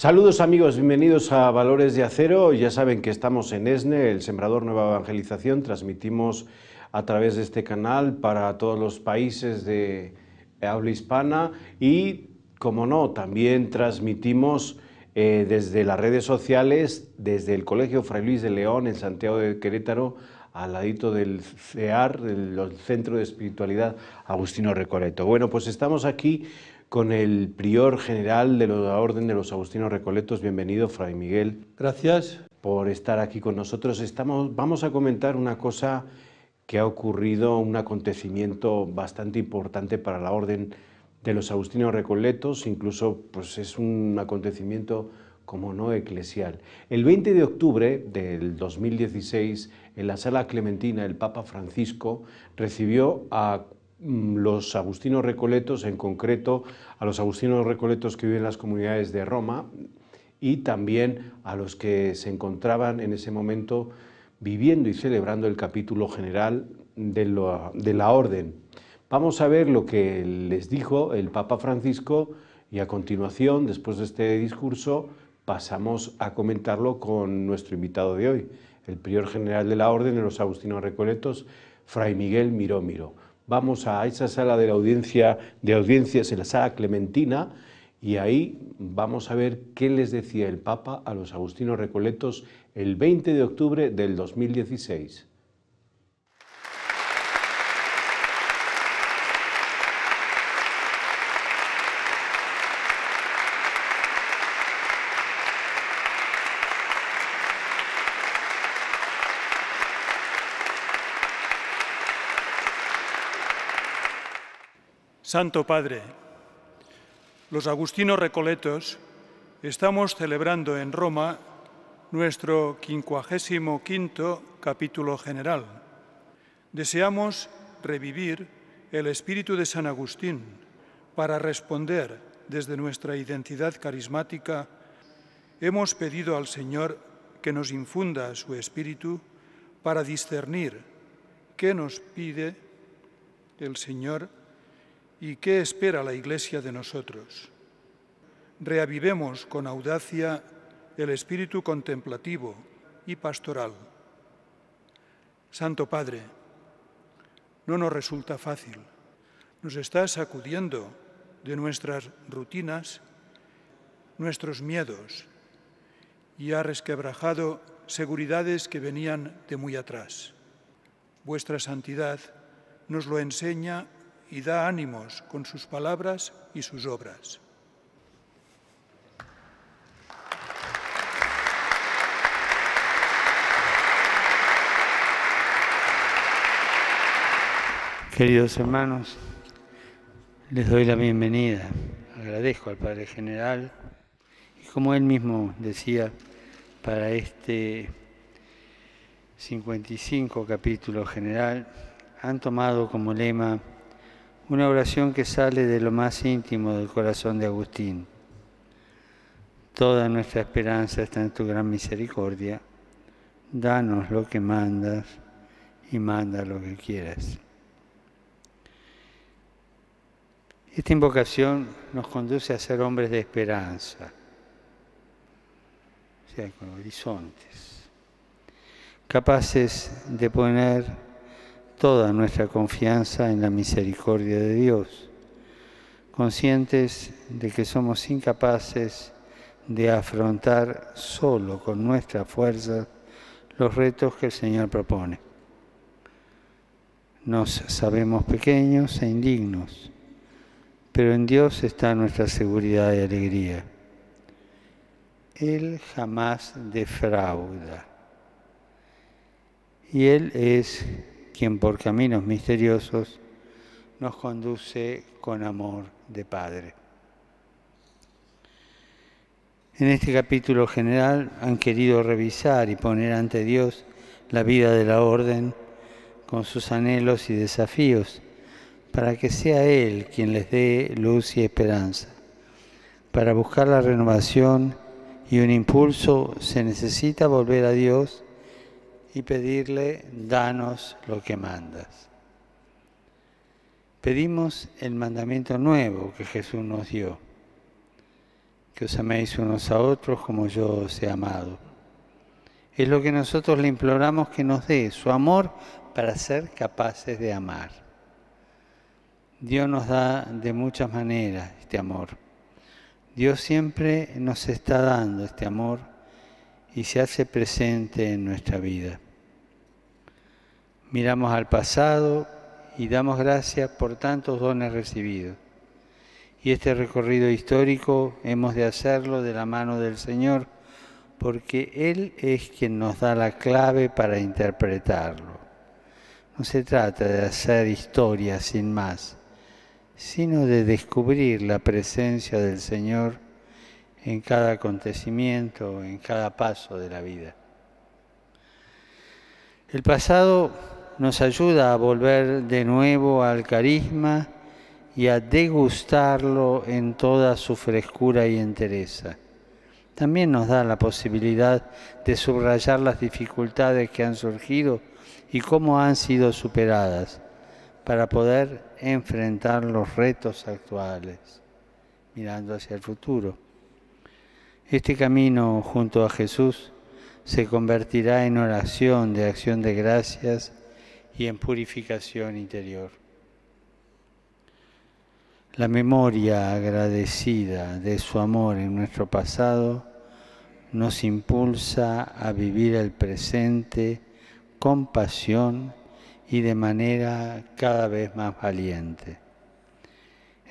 Saludos amigos, bienvenidos a Valores de Acero. Ya saben que estamos en ESNE, el Sembrador Nueva Evangelización. Transmitimos a través de este canal para todos los países de habla hispana y, como no, también transmitimos desde las redes sociales, desde el Colegio Fray Luis de León en Santiago de Querétaro, al ladito del CEAR, el Centro de Espiritualidad Agustino Recoleto. Bueno, pues estamos aquí con el prior general de la Orden de los Agustinos Recoletos. Bienvenido, Fray Miguel. Gracias por estar aquí con nosotros. Vamos a comentar una cosa que ha ocurrido, un acontecimiento bastante importante para la Orden de los Agustinos Recoletos, incluso pues es un acontecimiento como no eclesial. El 20 de octubre del 2016, en la Sala Clementina, el Papa Francisco recibió a los agustinos recoletos, en concreto a los agustinos recoletos que viven en las comunidades de Roma y también a los que se encontraban en ese momento viviendo y celebrando el capítulo general de la orden. Vamos a ver lo que les dijo el Papa Francisco y a continuación, después de este discurso, pasamos a comentarlo con nuestro invitado de hoy, el prior general de la Orden de los Agustinos Recoletos, Fray Miguel Miró Miró. Vamos a esa sala de audiencias en la Sala Clementina y ahí vamos a ver qué les decía el Papa a los Agustinos Recoletos el 20 de octubre del 2016. Santo Padre, los agustinos recoletos estamos celebrando en Roma nuestro 55º capítulo general. Deseamos revivir el espíritu de San Agustín para responder desde nuestra identidad carismática. Hemos pedido al Señor que nos infunda su espíritu para discernir qué nos pide el Señor y qué espera la Iglesia de nosotros. Reavivemos con audacia el espíritu contemplativo y pastoral. Santo Padre, no nos resulta fácil. Nos está sacudiendo de nuestras rutinas, nuestros miedos, y ha resquebrajado seguridades que venían de muy atrás. Vuestra santidad nos lo enseña y da ánimos con sus palabras y sus obras. Queridos hermanos, les doy la bienvenida. Agradezco al Padre General y, como él mismo decía, para este 55 capítulo general han tomado como lema una oración que sale de lo más íntimo del corazón de Agustín. Toda nuestra esperanza está en tu gran misericordia. Danos lo que mandas y manda lo que quieras. Esta invocación nos conduce a ser hombres de esperanza, o sea, con horizontes, capaces de poner toda nuestra confianza en la misericordia de Dios, conscientes de que somos incapaces de afrontar solo con nuestra fuerza los retos que el Señor propone. Nos sabemos pequeños e indignos, pero en Dios está nuestra seguridad y alegría. Él jamás defrauda. Y Él es quien por caminos misteriosos nos conduce con amor de Padre. En este capítulo general han querido revisar y poner ante Dios la vida de la Orden con sus anhelos y desafíos, para que sea Él quien les dé luz y esperanza. Para buscar la renovación y un impulso se necesita volver a Dios y pedirle, danos lo que mandas. Pedimos el mandamiento nuevo que Jesús nos dio. que os améis unos a otros como yo os he amado. Es lo que nosotros le imploramos, que nos dé su amor para ser capaces de amar. Dios nos da de muchas maneras este amor. Dios siempre nos está dando este amor y se hace presente en nuestra vida. Miramos al pasado y damos gracias por tantos dones recibidos. Y este recorrido histórico hemos de hacerlo de la mano del Señor, porque Él es quien nos da la clave para interpretarlo. No se trata de hacer historia sin más, sino de descubrir la presencia del Señor en cada acontecimiento, en cada paso de la vida. El pasado nos ayuda a volver de nuevo al carisma y a degustarlo en toda su frescura y entereza. También nos da la posibilidad de subrayar las dificultades que han surgido y cómo han sido superadas para poder enfrentar los retos actuales, mirando hacia el futuro. Este camino junto a Jesús se convertirá en oración de acción de gracias y en purificación interior. La memoria agradecida de su amor en nuestro pasado nos impulsa a vivir el presente con pasión y de manera cada vez más valiente.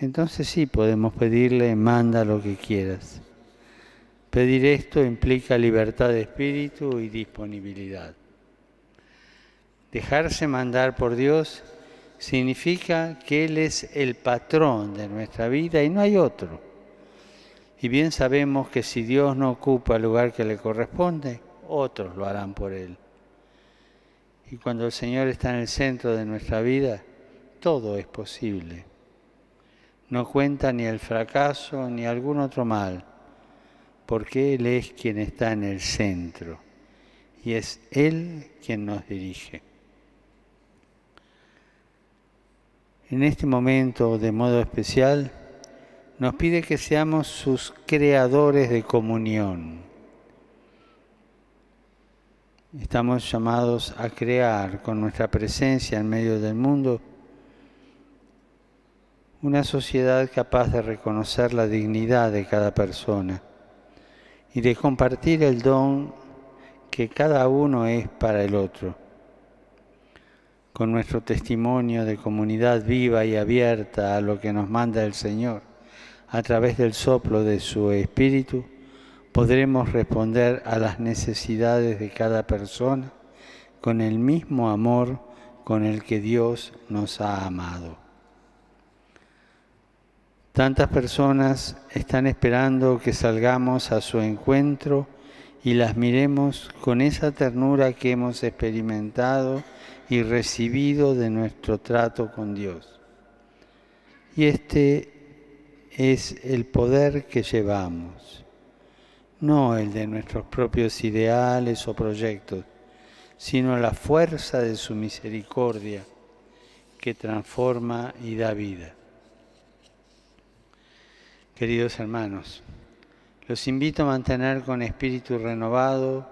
Entonces sí, podemos pedirle, manda lo que quieras. Pedir esto implica libertad de espíritu y disponibilidad. Dejarse mandar por Dios significa que Él es el patrón de nuestra vida y no hay otro. Y bien sabemos que si Dios no ocupa el lugar que le corresponde, otros lo harán por Él. Y cuando el Señor está en el centro de nuestra vida, todo es posible. No cuenta ni el fracaso ni algún otro mal, porque Él es quien está en el centro y es Él quien nos dirige. En este momento, de modo especial, nos pide que seamos sus creadores de comunión. Estamos llamados a crear con nuestra presencia en medio del mundo una sociedad capaz de reconocer la dignidad de cada persona y de compartir el don que cada uno es para el otro. Con nuestro testimonio de comunidad viva y abierta a lo que nos manda el Señor, a través del soplo de su Espíritu, podremos responder a las necesidades de cada persona con el mismo amor con el que Dios nos ha amado. Tantas personas están esperando que salgamos a su encuentro y las miremos con esa ternura que hemos experimentado y recibido de nuestro trato con Dios. Y este es el poder que llevamos, no el de nuestros propios ideales o proyectos, sino la fuerza de su misericordia que transforma y da vida. Queridos hermanos, los invito a mantener con espíritu renovado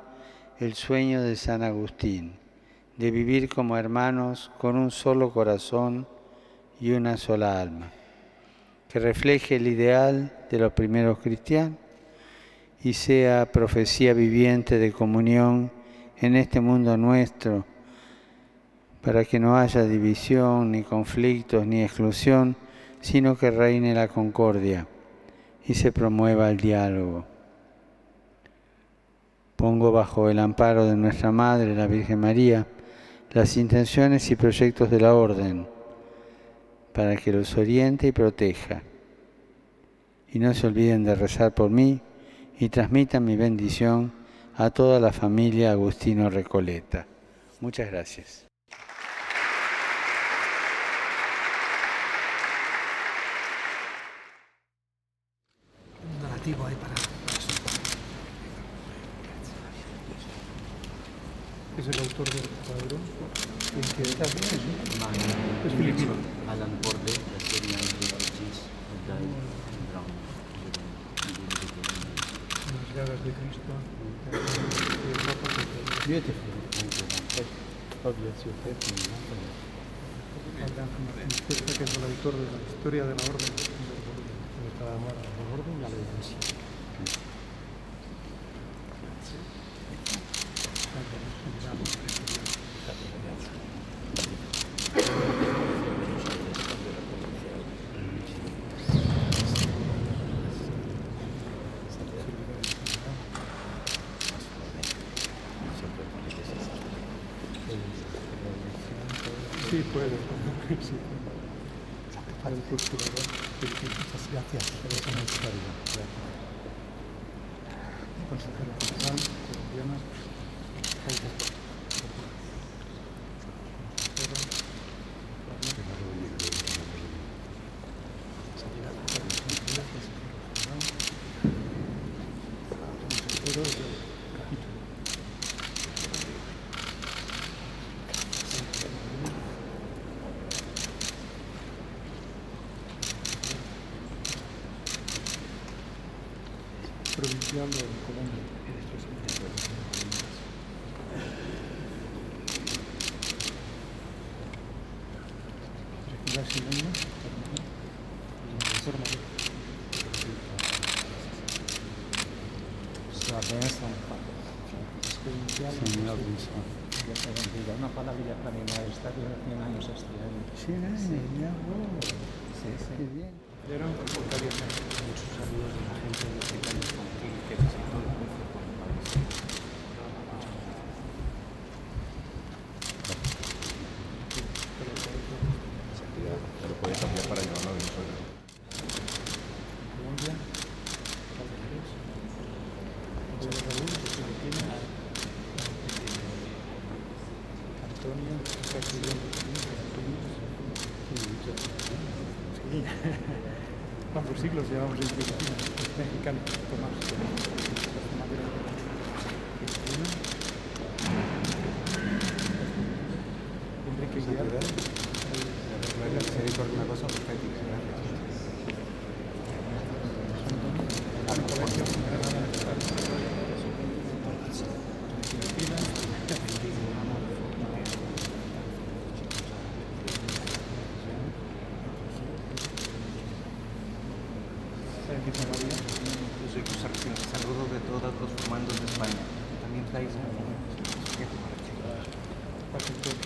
el sueño de San Agustín, de vivir como hermanos con un solo corazón y una sola alma, que refleje el ideal de los primeros cristianos y sea profecía viviente de comunión en este mundo nuestro, para que no haya división, ni conflictos, ni exclusión, sino que reine la concordia y se promueva el diálogo. Pongo bajo el amparo de nuestra Madre, la Virgen María, las intenciones y proyectos de la Orden, para que los oriente y proteja. Y no se olviden de rezar por mí y transmitan mi bendición a toda la familia Agustino Recoleta. Muchas gracias. Un donativo ahí para eso. Es el autor del cuadro. El que está bien es filipino. Alan Borde, the Syrian refugees who died in Brown. de Cristo y el Papa Beautiful. God bless you. manifiesta que es el autor de la historia de la orden. Para amar a la orden y a la Iglesia. Sí, puede. Sí. Para el postulador. Muchas gracias por esa mensajería. Consejero general, colombiana. Provincial de Colombia. Brasileño. Su atención. Provincial. Señor Wilson. Dios te bendiga. Una palabrilla para mi madre. Está de 100 años este año. 100 años, ya, wow. Sí, sí. Qué bien. Dieron comentarios muchos saludos de la gente de los gitanos con que visitó el juicio por el país. Lo puede cambiar para llevarlo a Venezuela. Colombia. Raúl, de Filipinas. Antonio, está estudiando también. Sí. ¿Cuántos siglos llevamos en Filipinas? Es mexicano, Tomás. Enrique Guiar. Una cosa profética, gracias. Un colegio en Granada. Filipinas. Saludos de todos los formandos de España. También traes un sujeto para chicos.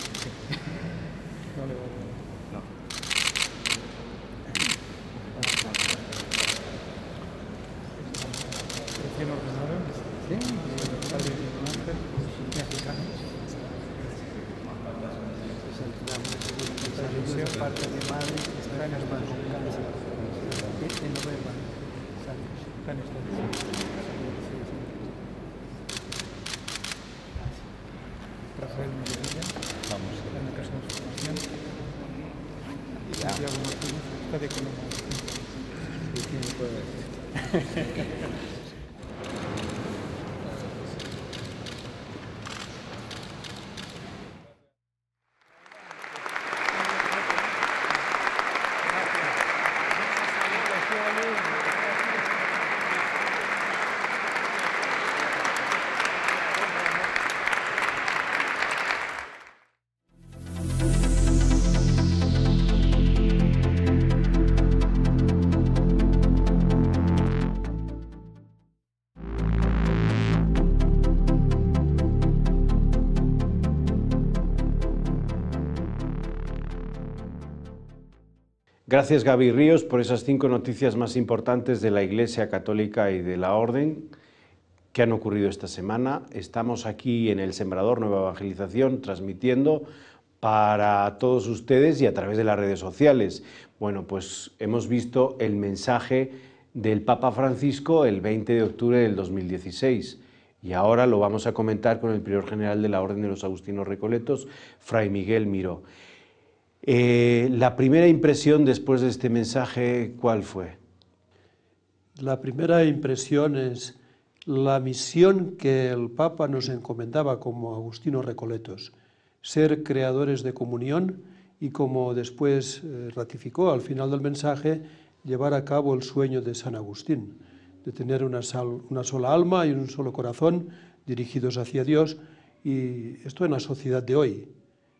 No le va a dar. No. Recién ordenado. Sí. Padre Ángel. Mexicano. Parte de madre está en hermano con cáncer. En Nueva está en Estados Unidos. Rafael Medellín. Vamos. Está en la casa de formación. Santiago Martínez está de economía. Sí, tiene todo. Gracias, Gaby Ríos, por esas 5 noticias más importantes de la Iglesia Católica y de la Orden que han ocurrido esta semana. Estamos aquí en el Sembrador Nueva Evangelización transmitiendo para todos ustedes y a través de las redes sociales. Bueno, pues hemos visto el mensaje del Papa Francisco el 20 de octubre del 2016 y ahora lo vamos a comentar con el Prior General de la Orden de los Agustinos Recoletos, Fray Miguel Miró. La primera impresión después de este mensaje, ¿cuál fue? La primera impresión es la misión que el Papa nos encomendaba como agustinos recoletos, ser creadores de comunión y, como después ratificó al final del mensaje, llevar a cabo el sueño de San Agustín, de tener una sola alma y un solo corazón dirigidos hacia Dios, y esto en la sociedad de hoy,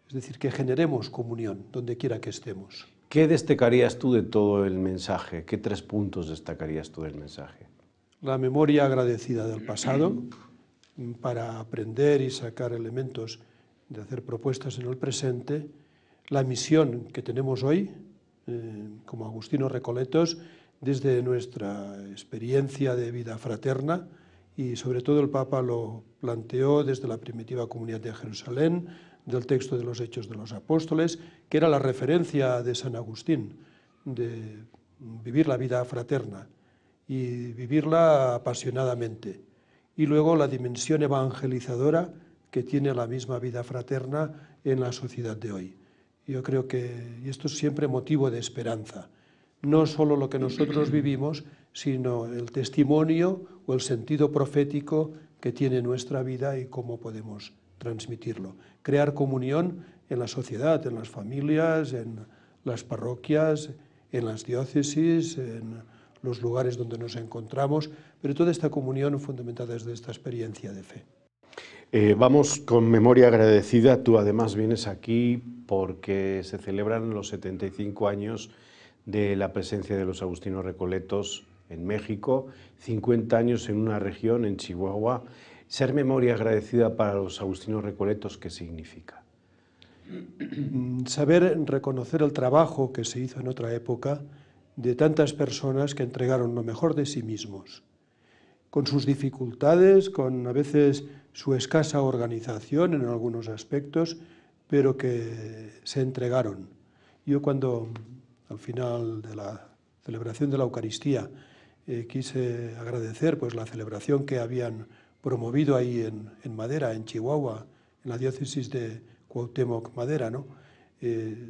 es decir, que generemos comunión donde quiera que estemos. ¿Qué destacarías tú de todo el mensaje? ¿Qué 3 puntos destacarías tú del mensaje? La memoria agradecida del pasado, para aprender y sacar elementos de hacer propuestas en el presente, la misión que tenemos hoy, como agustinos recoletos, desde nuestra experiencia de vida fraterna, y sobre todo el Papa lo planteó desde la primitiva comunidad de Jerusalén, del texto de los Hechos de los Apóstoles, que era la referencia de San Agustín, de vivir la vida fraterna y vivirla apasionadamente. Y luego la dimensión evangelizadora que tiene la misma vida fraterna en la sociedad de hoy. Yo creo que y esto es siempre motivo de esperanza, no solo lo que nosotros vivimos, sino el testimonio o el sentido profético que tiene nuestra vida y cómo podemos transmitirlo. Crear comunión en la sociedad, en las familias, en las parroquias, en las diócesis, en los lugares donde nos encontramos, pero toda esta comunión fundamentada desde esta experiencia de fe. Vamos con memoria agradecida. Tú además vienes aquí porque se celebran los 75 años de la presencia de los agustinos recoletos en México, 50 años en una región, en Chihuahua. Ser memoria agradecida para los agustinos recoletos, ¿qué significa? Saber reconocer el trabajo que se hizo en otra época de tantas personas que entregaron lo mejor de sí mismos, con sus dificultades, con a veces su escasa organización en algunos aspectos, pero que se entregaron. Yo cuando al final de la celebración de la Eucaristía quise agradecer pues, la celebración que habían promovido ahí en Madera, en Chihuahua, en la diócesis de Cuauhtémoc, Madera, ¿no?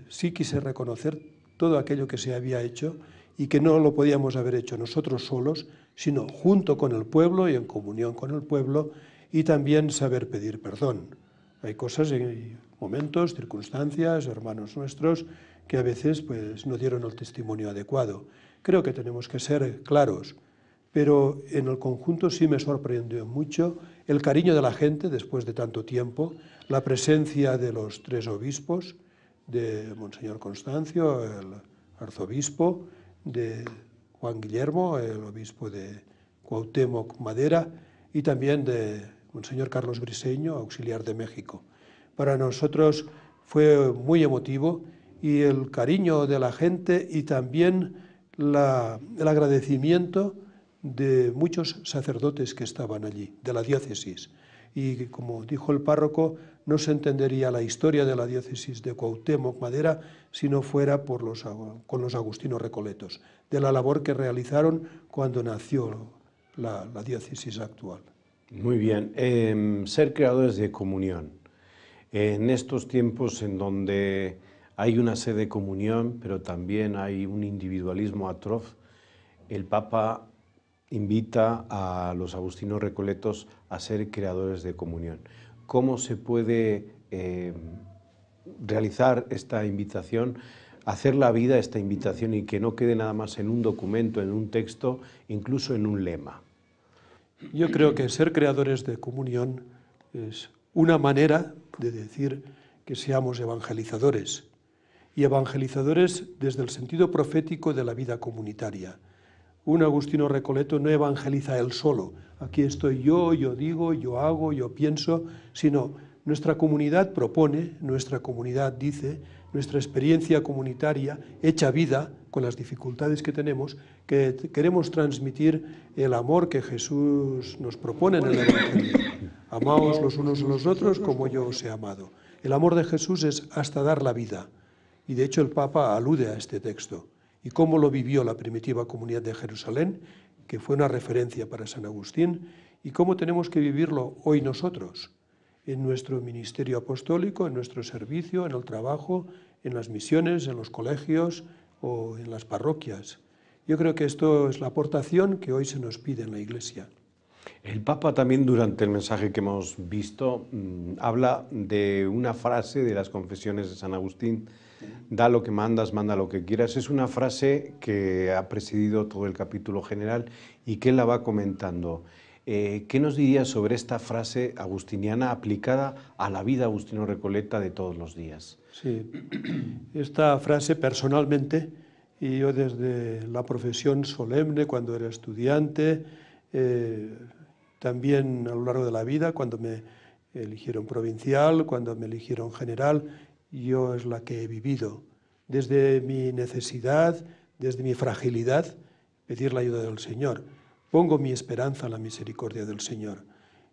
Sí quise reconocer todo aquello que se había hecho y que no lo podíamos haber hecho nosotros solos, sino junto con el pueblo y en comunión con el pueblo, y también saber pedir perdón. Hay cosas, momentos, circunstancias, hermanos nuestros, que a veces pues, no dieron el testimonio adecuado. Creo que tenemos que ser claros, pero en el conjunto sí me sorprendió mucho el cariño de la gente después de tanto tiempo, la presencia de los 3 obispos, de Monseñor Constancio, el arzobispo, de Juan Guillermo, el obispo de Cuauhtémoc, Madera, y también de Monseñor Carlos Briseño, auxiliar de México. Para nosotros fue muy emotivo y el cariño de la gente y también el agradecimiento de muchos sacerdotes que estaban allí, de la diócesis. Y como dijo el párroco, no se entendería la historia de la diócesis de Cuauhtémoc, Madera, si no fuera con los agustinos recoletos, de la labor que realizaron cuando nació la diócesis actual. Muy bien. Ser creadores de comunión. En estos tiempos en donde hay una sed de comunión, pero también hay un individualismo atroz, el Papa invita a los agustinos recoletos a ser creadores de comunión. ¿Cómo se puede realizar esta invitación, hacer la vida esta invitación y que no quede nada más en un documento, en un texto, incluso en un lema? Yo creo que ser creadores de comunión es una manera de decir que seamos evangelizadores, y evangelizadores desde el sentido profético de la vida comunitaria. Un agustino recoleto no evangeliza él solo, aquí estoy yo digo, yo hago, yo pienso, sino nuestra comunidad propone, nuestra comunidad dice, nuestra experiencia comunitaria, hecha vida con las dificultades que tenemos, que queremos transmitir el amor que Jesús nos propone en el Evangelio. Amaos los unos a los otros como yo os he amado. El amor de Jesús es hasta dar la vida, y de hecho el Papa alude a este texto. Y cómo lo vivió la primitiva comunidad de Jerusalén, que fue una referencia para San Agustín, y cómo tenemos que vivirlo hoy nosotros, en nuestro ministerio apostólico, en nuestro servicio, en el trabajo, en las misiones, en los colegios o en las parroquias. Yo creo que esto es la aportación que hoy se nos pide en la Iglesia. El Papa también durante el mensaje que hemos visto habla de una frase de las confesiones de San Agustín, Da lo que mandas, manda lo que quieras. Es una frase que ha presidido todo el capítulo general y que él la va comentando. ¿Qué nos dirías sobre esta frase agustiniana aplicada a la vida Agustino Recoleta de todos los días? Sí, esta frase personalmente, y yo desde la profesión solemne, cuando era estudiante, también a lo largo de la vida, cuando me eligieron provincial, cuando me eligieron general, yo es la que he vivido. Desde mi necesidad, desde mi fragilidad, pedir la ayuda del Señor. Pongo mi esperanza en la misericordia del Señor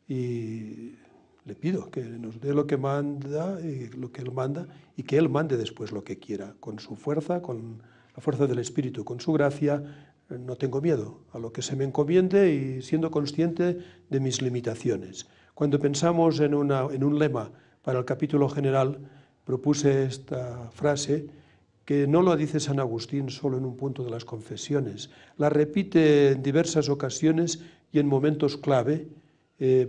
y le pido que nos dé lo que manda y lo que Él manda y que Él mande después lo que quiera, con su fuerza, con la fuerza del Espíritu, con su gracia. No tengo miedo a lo que se me encomiende y siendo consciente de mis limitaciones. Cuando pensamos en un lema para el capítulo general, propuse esta frase que no lo dice San Agustín solo en un punto de las confesiones, la repite en diversas ocasiones y en momentos clave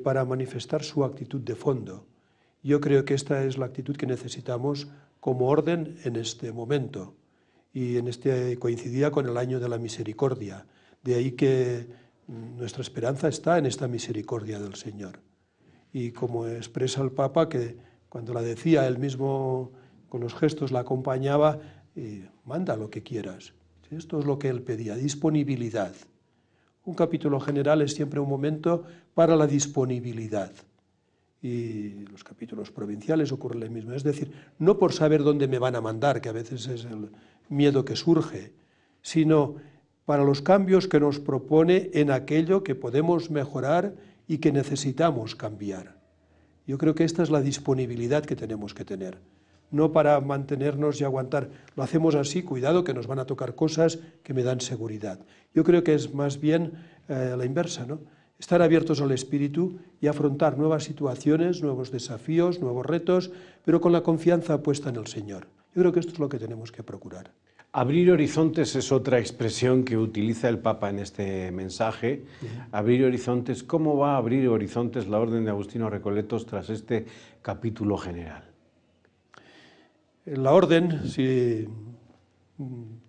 para manifestar su actitud de fondo. Yo creo que esta es la actitud que necesitamos como orden en este momento y coincidía con el año de la misericordia. De ahí que nuestra esperanza está en esta misericordia del Señor. Y como expresa el Papa, que cuando la decía él mismo con los gestos la acompañaba, manda lo que quieras. Esto es lo que él pedía, disponibilidad. Un capítulo general es siempre un momento para la disponibilidad. Y los capítulos provinciales ocurre lo mismo. Es decir, no por saber dónde me van a mandar, que a veces es el miedo que surge, sino para los cambios que nos propone en aquello que podemos mejorar y que necesitamos cambiar. Yo creo que esta es la disponibilidad que tenemos que tener. No para mantenernos y aguantar. Lo hacemos así, cuidado, que nos van a tocar cosas que me dan seguridad. Yo creo que es más bien la inversa, ¿no? Estar abiertos al Espíritu y afrontar nuevas situaciones, nuevos desafíos, nuevos retos, pero con la confianza puesta en el Señor. Yo creo que esto es lo que tenemos que procurar. Abrir horizontes es otra expresión que utiliza el Papa en este mensaje. Abrir horizontes. ¿Cómo va a abrir horizontes la Orden de Agustino Recoletos tras este capítulo general? La orden, si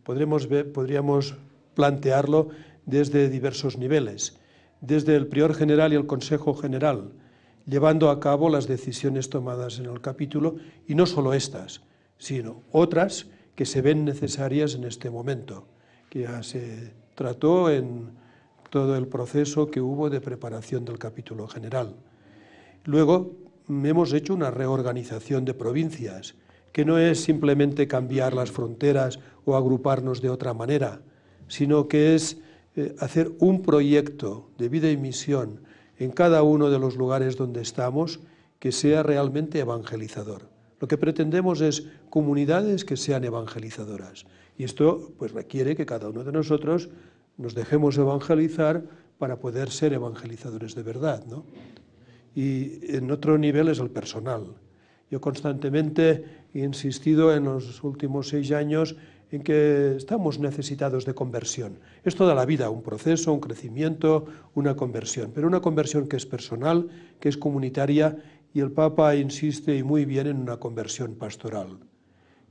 podríamos plantearlo desde diversos niveles, desde el prior general y el consejo general, llevando a cabo las decisiones tomadas en el capítulo, y no solo estas, sino otras que se ven necesarias en este momento, que ya se trató en todo el proceso que hubo de preparación del capítulo general. Luego hemos hecho una reorganización de provincias, que no es simplemente cambiar las fronteras o agruparnos de otra manera, sino que es hacer un proyecto de vida y misión en cada uno de los lugares donde estamos que sea realmente evangelizador. Lo que pretendemos es comunidades que sean evangelizadoras. Y esto pues, requiere que cada uno de nosotros nos dejemos evangelizar para poder ser evangelizadores de verdad, ¿no? Y en otro nivel es el personal. Yo constantemente he insistido en los últimos 6 años en que estamos necesitados de conversión. Es toda la vida un proceso, un crecimiento, una conversión, pero una conversión que es personal, que es comunitaria, y el Papa insiste y muy bien en una conversión pastoral,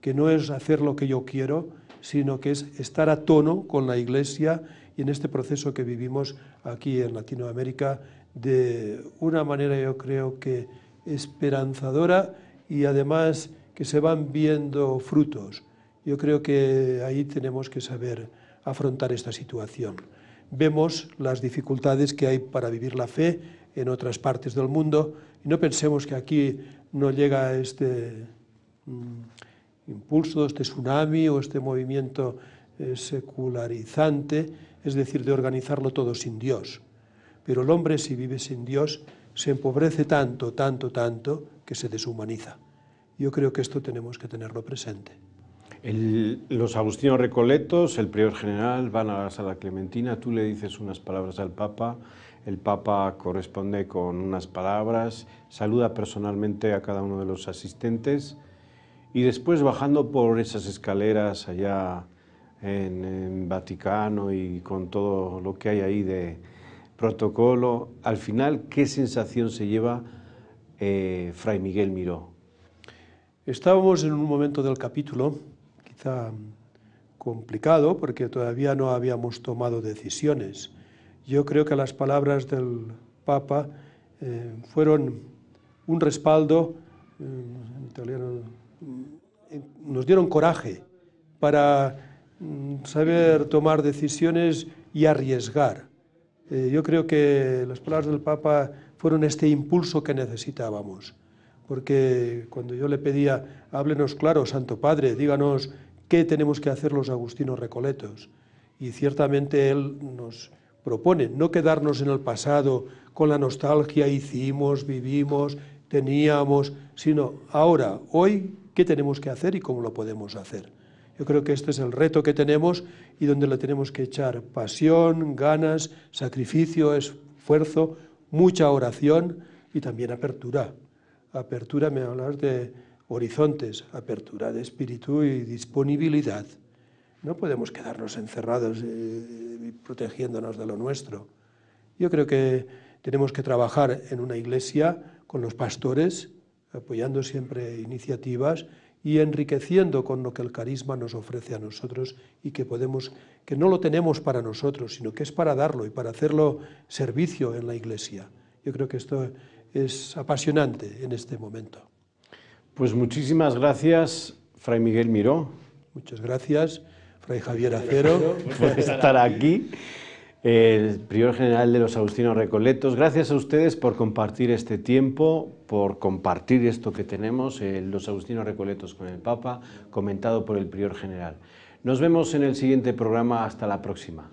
que no es hacer lo que yo quiero, sino que es estar a tono con la Iglesia y en este proceso que vivimos aquí en Latinoamérica de una manera, yo creo que esperanzadora y además que se van viendo frutos. Yo creo que ahí tenemos que saber afrontar esta situación. Vemos las dificultades que hay para vivir la fe en otras partes del mundo y no pensemos que aquí no llega este impulso, este tsunami o este movimiento secularizante, es decir, de organizarlo todo sin Dios. Pero el hombre, si vive sin Dios, se empobrece tanto, tanto, tanto, que se deshumaniza. Yo creo que esto tenemos que tenerlo presente. Los agustinos recoletos, el prior general, van a la sala clementina, tú le dices unas palabras al Papa, el Papa corresponde con unas palabras, saluda personalmente a cada uno de los asistentes y después bajando por esas escaleras allá en Vaticano y con todo lo que hay ahí de protocolo, al final, ¿qué sensación se lleva Fray Miguel Miró? Estábamos en un momento del capítulo, quizá complicado, porque todavía no habíamos tomado decisiones. Yo creo que las palabras del Papa fueron un respaldo, en italiano, nos dieron coraje para saber tomar decisiones y arriesgar. Yo creo que las palabras del Papa fueron este impulso que necesitábamos, porque cuando yo le pedía, háblenos claro, Santo Padre, díganos qué tenemos que hacer los agustinos recoletos, y ciertamente él nos propone no quedarnos en el pasado con la nostalgia, hicimos, vivimos, teníamos, sino ahora, hoy, qué tenemos que hacer y cómo lo podemos hacer. Yo creo que este es el reto que tenemos y donde le tenemos que echar pasión, ganas, sacrificio, esfuerzo, mucha oración y también apertura. Apertura, me hablas de horizontes, apertura de espíritu y disponibilidad. No podemos quedarnos encerrados protegiéndonos de lo nuestro. Yo creo que tenemos que trabajar en una iglesia con los pastores, apoyando siempre iniciativas y enriqueciendo con lo que el carisma nos ofrece a nosotros y que no lo tenemos para nosotros, sino que es para darlo y para hacerlo servicio en la iglesia. Yo creo que esto es apasionante en este momento. Pues muchísimas gracias, Fray Miguel Miró. Muchas gracias, Fray Javier Acero, por estar aquí, el prior general de los Agustinos Recoletos. Gracias a ustedes por compartir este tiempo, por compartir esto que tenemos, los Agustinos Recoletos con el Papa, comentado por el prior general. Nos vemos en el siguiente programa. Hasta la próxima.